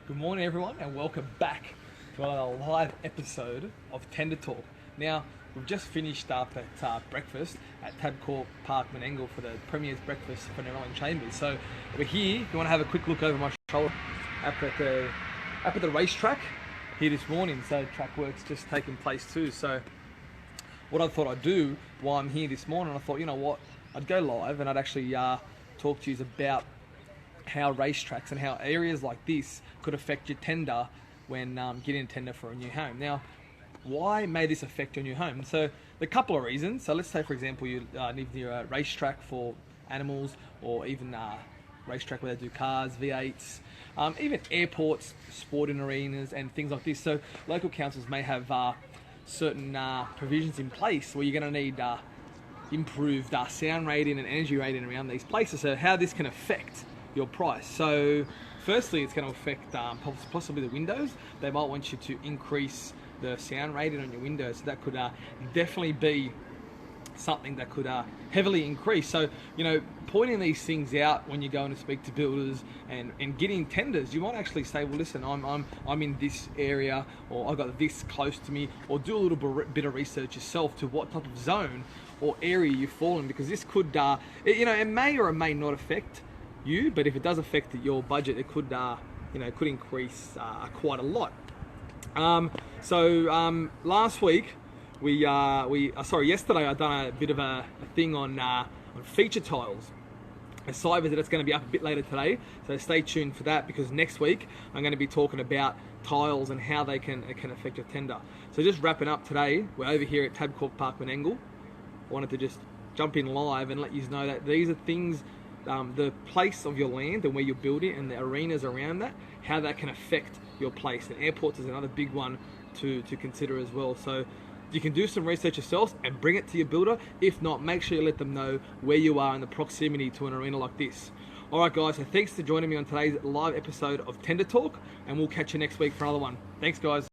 Good morning, everyone, and welcome back to another live episode of Tender Talk. Now, we've just finished up at breakfast at Tabcorp Park Menangle for the Premier's breakfast for New Chambers. So we're here. If you want to have a quick look over my shoulder up at the racetrack here this morning. So track work's just taking place too. So what I thought I'd do while I'm here this morning, I thought, you know what, I'd go live and I'd actually talk to you about how racetracks and how areas like this could affect your tender when getting a tender for a new home. Now, why may this affect your new home? So, there are a couple of reasons. So, let's say, for example, you live near a racetrack for animals, or even a racetrack where they do cars, V8s, even airports, sporting arenas, and things like this. So, local councils may have certain provisions in place where you're going to need improved sound rating and energy rating around these places. So, how this can affect your price. So firstly, it's going to affect possibly the windows. They might want you to increase the sound rating on your windows. So that could definitely be something that could heavily increase. So, you know, pointing these things out when you're going to speak to builders and getting tenders, you might actually say, well, listen, I'm in this area, or I've got this close to me, or do a little bit of research yourself to what type of zone or area you fall in, because this could, it may or it may not affect you, but if it does affect your budget, it could, could increase quite a lot. Last week, yesterday I done a bit of a thing on feature tiles. A site visit that's going to be up a bit later today, so stay tuned for that, because next week I'm going to be talking about tiles and how they can affect your tender. So just wrapping up today, we're over here at Tabcorp Park Menangle. I wanted to just jump in live and let you know that these are things, the place of your land and where you're building and the arenas around that, how that can affect your place. And airports is another big one to consider as well. So you can do some research yourselves and bring it to your builder. If not, make sure you let them know where you are in the proximity to an arena like this. Alright guys, so thanks for joining me on today's live episode of Tender Talk, and we'll catch you next week for another one. Thanks guys.